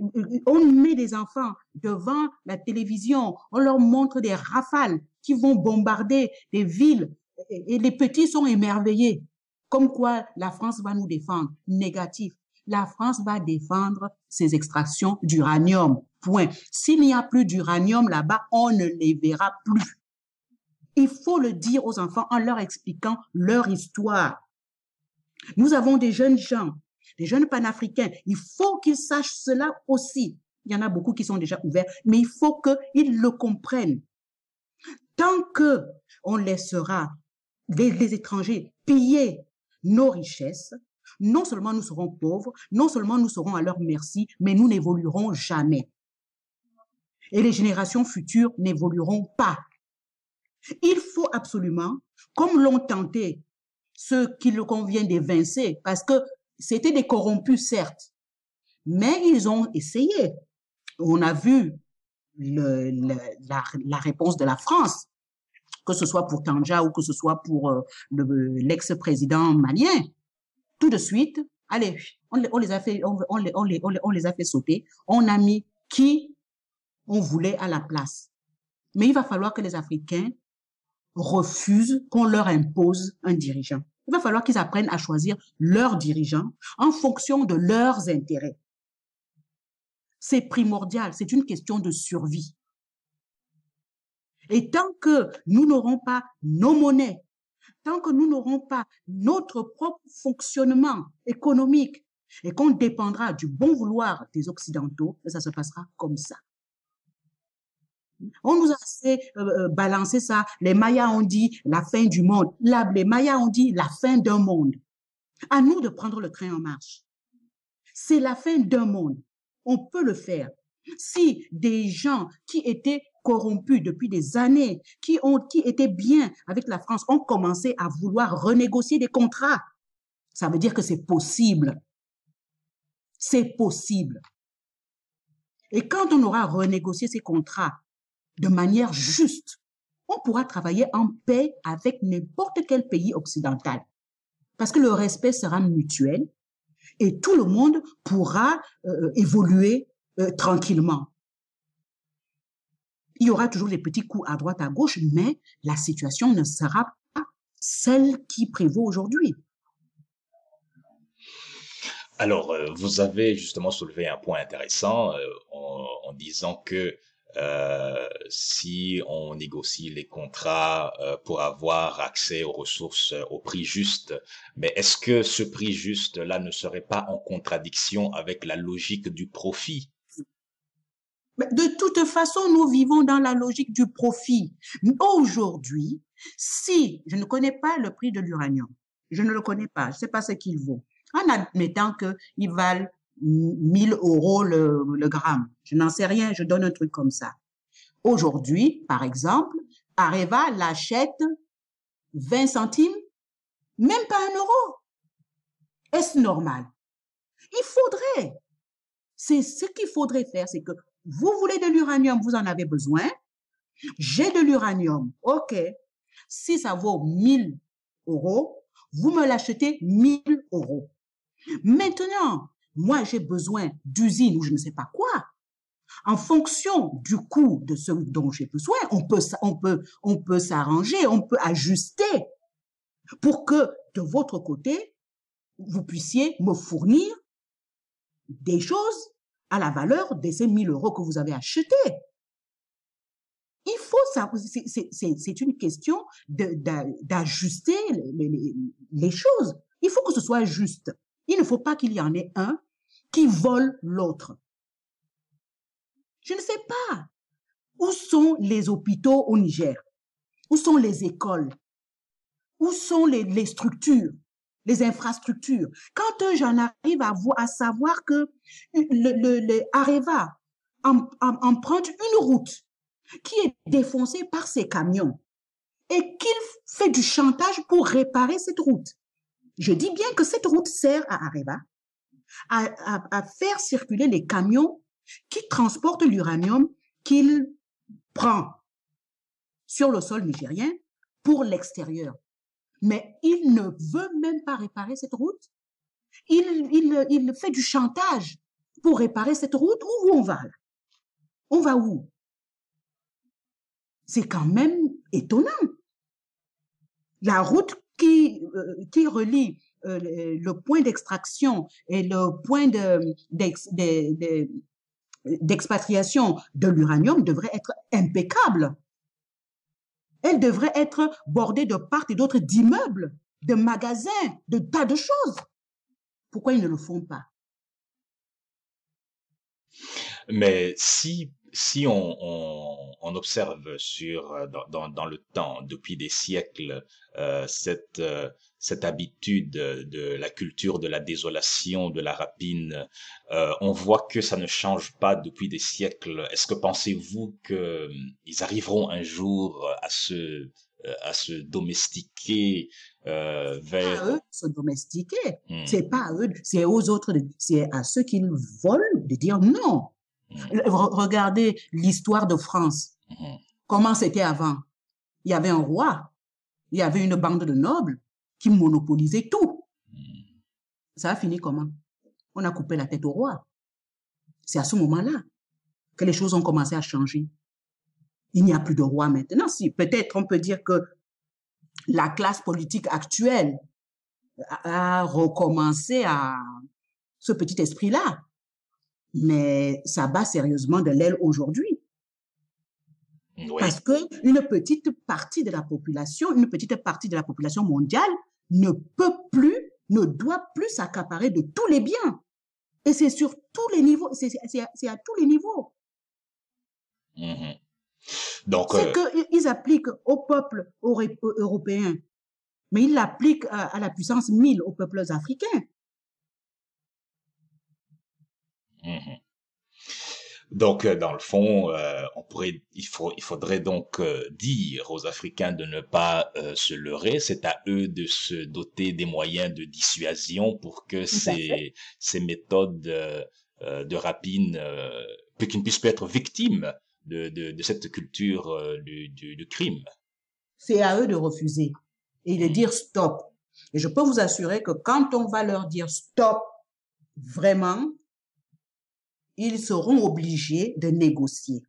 S2: on met des enfants devant la télévision, on leur montre des rafales qui vont bombarder des villes et les petits sont émerveillés. Comme quoi la France va nous défendre. Négatif. La France va défendre ses extractions d'uranium. Point. S'il n'y a plus d'uranium là-bas, on ne les verra plus. Il faut le dire aux enfants en leur expliquant leur histoire. Nous avons des jeunes gens, des jeunes panafricains. Il faut qu'ils sachent cela aussi. Il y en a beaucoup qui sont déjà ouverts, mais il faut qu'ils le comprennent. Tant que on laissera les étrangers piller nos richesses, non seulement nous serons pauvres, non seulement nous serons à leur merci, mais nous n'évoluerons jamais. Et les générations futures n'évolueront pas. Il faut absolument, comme l'ont tenté ceux qui le convient d'évincer, parce que c'était des corrompus, certes, mais ils ont essayé. On a vu la réponse de la France, que ce soit pour Tanja ou que ce soit pour l'ex-président malien. Tout de suite, allez, on les a fait sauter. On a mis qui on voulait à la place. Mais il va falloir que les Africains refusent qu'on leur impose un dirigeant. Il va falloir qu'ils apprennent à choisir leurs dirigeants en fonction de leurs intérêts. C'est primordial, c'est une question de survie. Et tant que nous n'aurons pas nos monnaies, tant que nous n'aurons pas notre propre fonctionnement économique et qu'on dépendra du bon vouloir des Occidentaux, ça se passera comme ça. On nous a assez balancé ça. Les Mayas ont dit la fin du monde. Les Mayas ont dit la fin d'un monde. À nous de prendre le train en marche. C'est la fin d'un monde. On peut le faire. Si des gens qui étaient corrompus depuis des années, qui étaient bien avec la France, ont commencé à vouloir renégocier des contrats, ça veut dire que c'est possible. C'est possible. Et quand on aura renégocié ces contrats de manière juste, on pourra travailler en paix avec n'importe quel pays occidental. Parce que le respect sera mutuel et tout le monde pourra évoluer tranquillement. Il y aura toujours des petits coups à droite, à gauche, mais la situation ne sera pas celle qui prévaut aujourd'hui.
S1: Alors, vous avez justement soulevé un point intéressant en disant que si on négocie les contrats pour avoir accès aux ressources au prix juste, mais est-ce que ce prix juste là ne serait pas en contradiction avec la logique du profit?
S2: De toute façon, nous vivons dans la logique du profit. Aujourd'hui, si je ne connais pas le prix de l'uranium, je ne le connais pas, je ne sais pas ce qu'il vaut, en admettant qu'il valent 1000 € le gramme. Je n'en sais rien, je donne un truc comme ça. Aujourd'hui, par exemple, Areva l'achète 20 centimes, même pas 1 euro. Est-ce normal? Il faudrait. C'est ce qu'il faudrait faire, c'est que vous voulez de l'uranium, vous en avez besoin. J'ai de l'uranium, ok. Si ça vaut 1000 €, vous me l'achetez 1000 €. Maintenant, moi, j'ai besoin d'usines ou je ne sais pas quoi. En fonction du coût de ce dont j'ai besoin, on peut s'arranger, on peut ajuster pour que de votre côté, vous puissiez me fournir des choses à la valeur de ces 1000 € que vous avez achetés. Il faut ça, c'est une question d'ajuster les choses. Il faut que ce soit juste. Il ne faut pas qu'il y en ait un qui vole l'autre. Je ne sais pas. Où sont les hôpitaux au Niger? Où sont les écoles? Où sont les structures, les infrastructures? Quand j'en arrive à savoir que le Areva emprunte une route qui est défoncée par ses camions et qu'il fait du chantage pour réparer cette route. Je dis bien que cette route sert à Areva à faire circuler les camions qui transportent l'uranium qu'il prend sur le sol nigérien pour l'extérieur. Mais il ne veut même pas réparer cette route. Il fait du chantage pour réparer cette route? Où on va là? On va où? C'est quand même étonnant. La route qui relie le point d'extraction et le point d'expatriation de l'uranium devrait être impeccable. Elle devrait être bordée de part et d'autre d'immeubles, de magasins, de tas de choses. Pourquoi ils ne le font pas?
S1: Mais si on observe dans le temps, depuis des siècles, cette habitude de la culture de la désolation, de la rapine, on voit que ça ne change pas depuis des siècles. Est-ce que pensez-vous que ils arriveront un jour à se domestiquer vers...
S2: À eux de se domestiquer.
S1: Hmm.
S2: C'est pas à eux, c'est aux autres, c'est à ceux qui volent de dire non. Regardez l'histoire de France. Comment c'était avant? Il y avait un roi, il y avait une bande de nobles qui monopolisaient tout. Ça a fini comment? On a coupé la tête au roi. C'est à ce moment-là que les choses ont commencé à changer. Il n'y a plus de roi maintenant. Si, peut-être on peut dire que la classe politique actuelle a recommencé à ce petit esprit-là. Mais ça bat sérieusement de l'aile aujourd'hui. Oui. Parce que une petite partie de la population mondiale ne doit plus s'accaparer de tous les biens. Et c'est sur tous les niveaux, c'est à tous les niveaux.
S1: Mm-hmm. Donc,
S2: c'est qu'ils appliquent au peuple européen, mais ils l'appliquent à la puissance 1000 aux peuples africains.
S1: Mm-hmm. Donc, dans le fond, il faudrait donc dire aux Africains de ne pas se leurrer. C'est à eux de se doter des moyens de dissuasion pour que ces méthodes de rapine, qu'ils ne puissent pas être victimes de cette culture du crime.
S2: C'est à eux de refuser et de dire stop. Et je peux vous assurer que quand on va leur dire stop, vraiment, ils seront obligés de négocier.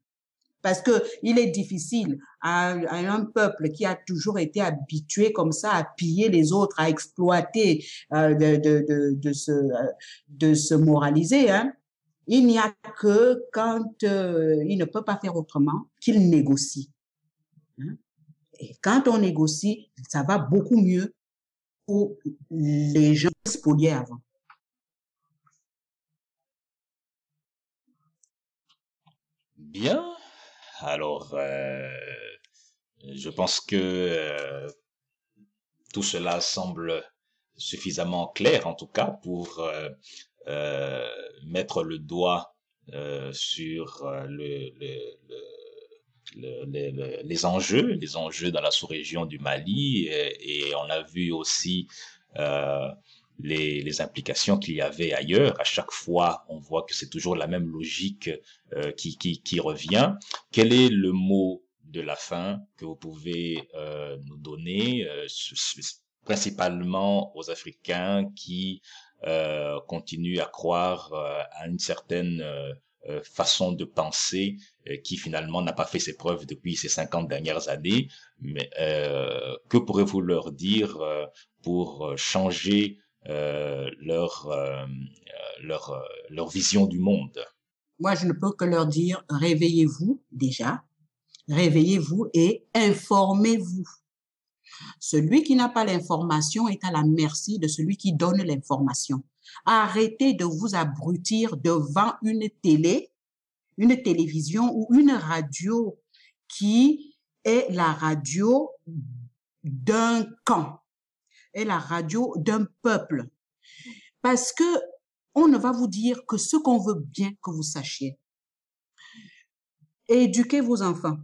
S2: Parce que il est difficile à un peuple qui a toujours été habitué comme ça à piller les autres, à exploiter, de se moraliser, hein. Il n'y a que quand il ne peut pas faire autrement qu'il négocie. Hein? Et quand on négocie, ça va beaucoup mieux pour les gens spoliés avant.
S1: Bien. Alors, je pense que tout cela semble suffisamment clair, en tout cas, pour mettre le doigt sur les enjeux dans la sous-région du Mali, et on a vu aussi les implications qu'il y avait ailleurs. À chaque fois, on voit que c'est toujours la même logique qui revient. Quel est le mot de la fin que vous pouvez nous donner, principalement aux Africains qui continuent à croire à une certaine façon de penser qui finalement n'a pas fait ses preuves depuis ces 50 dernières années. Mais que pourrez-vous leur dire pour changer leur vision du monde?
S2: Moi, je ne peux que leur dire, réveillez-vous déjà, réveillez-vous et informez-vous. Celui qui n'a pas l'information est à la merci de celui qui donne l'information. Arrêtez de vous abrutir devant une télévision ou une radio qui est la radio d'un camp, est la radio d'un peuple. Parce que on ne va vous dire que ce qu'on veut bien que vous sachiez. Éduquez vos enfants.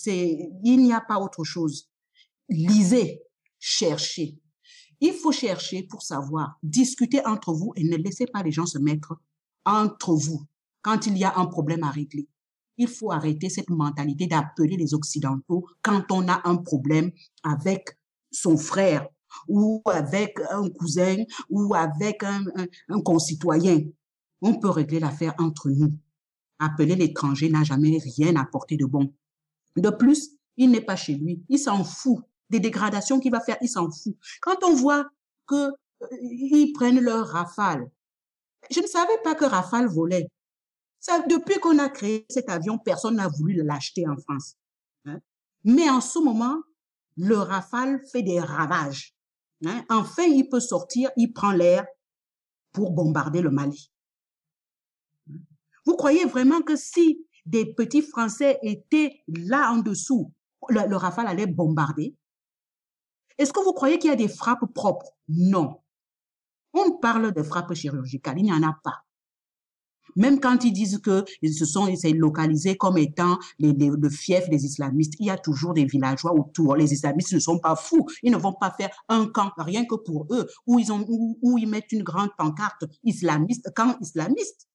S2: Il n'y a pas autre chose. Lisez, cherchez. Il faut chercher pour savoir, discuter entre vous et ne laissez pas les gens se mettre entre vous quand il y a un problème à régler. Il faut arrêter cette mentalité d'appeler les Occidentaux quand on a un problème avec son frère ou avec un cousin ou avec un concitoyen. On peut régler l'affaire entre nous. Appeler l'étranger n'a jamais rien apporté de bon. De plus, il n'est pas chez lui. Il s'en fout. Des dégradations qu'il va faire, il s'en fout. Quand on voit que ils prennent leur Rafale, je ne savais pas que Rafale volait. Ça, depuis qu'on a créé cet avion, personne n'a voulu l'acheter en France. Hein? Mais en ce moment, le Rafale fait des ravages. Hein? Enfin, il peut sortir, il prend l'air pour bombarder le Mali. Vous croyez vraiment que si des petits Français étaient là en dessous, le Rafale allait bombarder? Est-ce que vous croyez qu'il y a des frappes propres? Non. On parle de frappes chirurgicales, il n'y en a pas. Même quand ils disent que c'est localisé comme étant le fief des islamistes, il y a toujours des villageois autour. Les islamistes ne sont pas fous. Ils ne vont pas faire un camp rien que pour eux, où ils mettent une grande pancarte islamiste, camp islamiste.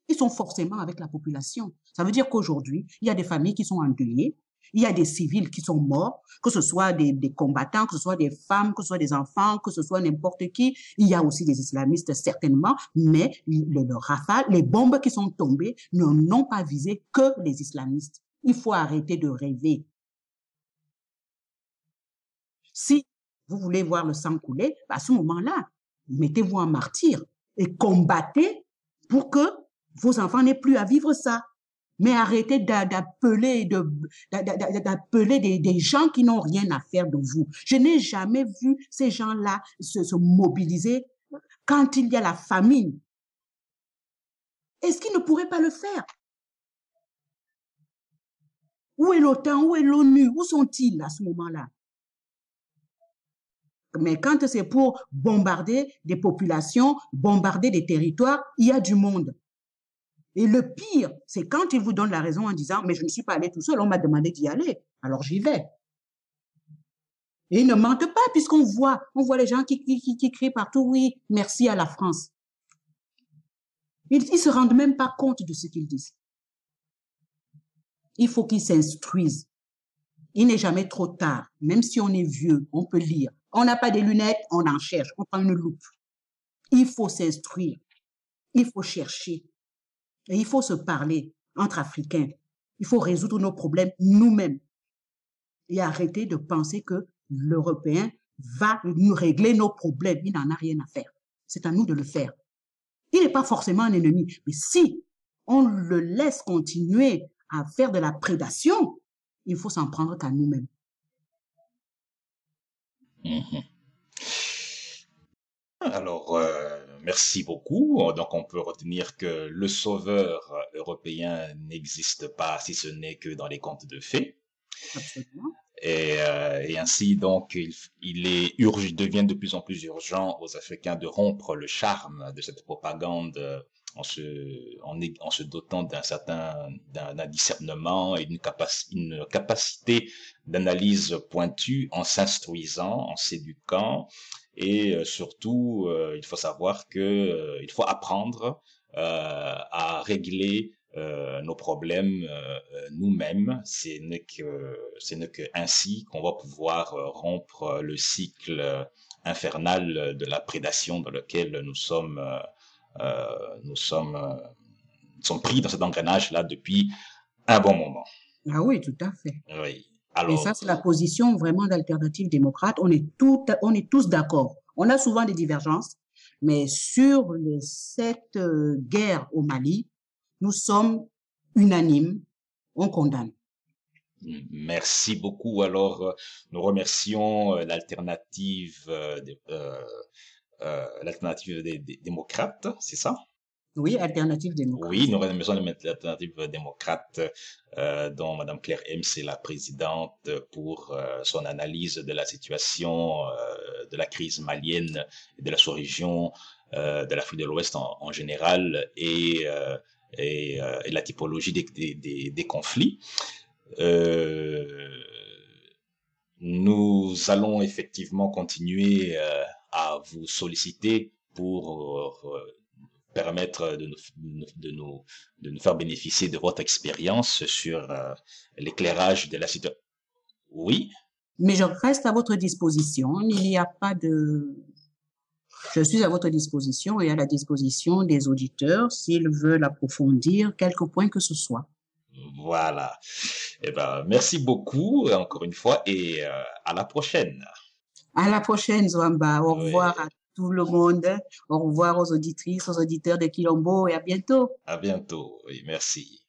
S2: Ils sont forcément avec la population. Ça veut dire qu'aujourd'hui, il y a des familles qui sont endeuillées, il y a des civils qui sont morts, que ce soit des combattants, que ce soit des femmes, que ce soit des enfants, que ce soit n'importe qui. Il y a aussi des islamistes, certainement, mais le Rafale, les bombes qui sont tombées n'ont pas visé que les islamistes. Il faut arrêter de rêver. Si vous voulez voir le sang couler, à ce moment-là, mettez-vous en martyr et combattez pour que vos enfants n'aient plus à vivre ça. Mais arrêtez d'appeler des gens qui n'ont rien à faire de vous. Je n'ai jamais vu ces gens-là se mobiliser quand il y a la famine. Est-ce qu'ils ne pourraient pas le faire? Où est l'OTAN? Où est l'ONU? Où sont-ils à ce moment-là? Mais quand c'est pour bombarder des populations, bombarder des territoires, il y a du monde. Et le pire, c'est quand ils vous donnent la raison en disant « mais je ne suis pas allé tout seul, on m'a demandé d'y aller, alors j'y vais ». Et ils ne mentent pas puisqu'on voit les gens qui crient partout « oui, merci à la France ». Ils ne se rendent même pas compte de ce qu'ils disent. Il faut qu'ils s'instruisent. Il n'est jamais trop tard. Même si on est vieux, on peut lire. On n'a pas des lunettes, on en cherche, on prend une loupe. Il faut s'instruire. Il faut chercher. Et il faut se parler entre Africains. Il faut résoudre nos problèmes nous-mêmes. Et arrêter de penser que l'Européen va nous régler nos problèmes. Il n'en a rien à faire. C'est à nous de le faire. Il n'est pas forcément un ennemi. Mais si on le laisse continuer à faire de la prédation, il faut s'en prendre qu'à nous-mêmes.
S1: Alors, merci beaucoup. Donc, on peut retenir que le sauveur européen n'existe pas, si ce n'est que dans les contes de fées.
S2: Absolument.
S1: Et ainsi, donc, il devient de plus en plus urgent aux Africains de rompre le charme de cette propagande en se dotant d'un discernement et une capacité d'analyse pointue, en s'instruisant, en s'éduquant. Et surtout, il faut savoir que il faut apprendre à régler nos problèmes nous-mêmes. Ce n'est que ainsi qu'on va pouvoir rompre le cycle infernal de la prédation dans lequel nous sommes pris dans cet engrenage-là depuis un bon moment.
S2: Ah oui, tout à fait.
S1: Oui.
S2: Alors, et ça, c'est la position vraiment d'Alternative démocrate. On est tous d'accord. On a souvent des divergences, mais sur cette guerre au Mali, nous sommes unanimes, on condamne.
S1: Merci beaucoup. Alors, nous remercions l'alternative des démocrates, c'est ça?
S2: Oui, Alternative démocrate.
S1: Oui, nous remercions l'alternative démocrate dont Madame Claire Ems est la présidente pour son analyse de la situation de la crise malienne et de la sous-région de l'Afrique de l'Ouest en général et la typologie des conflits. Nous allons effectivement continuer à vous solliciter pour permettre de nous faire bénéficier de votre expérience sur l'éclairage de la situation. Oui.
S2: Mais je reste à votre disposition. Il n'y a pas de Je suis à votre disposition et à la disposition des auditeurs s'ils veulent approfondir quelques points que ce soit.
S1: Voilà. Eh ben, merci beaucoup encore une fois et à la prochaine.
S2: À la prochaine, Zwamba. Au
S1: Oui,
S2: revoir à tout le monde. Au revoir aux auditrices, aux auditeurs de Quilombo et à bientôt.
S1: à bientôt. Oui, merci.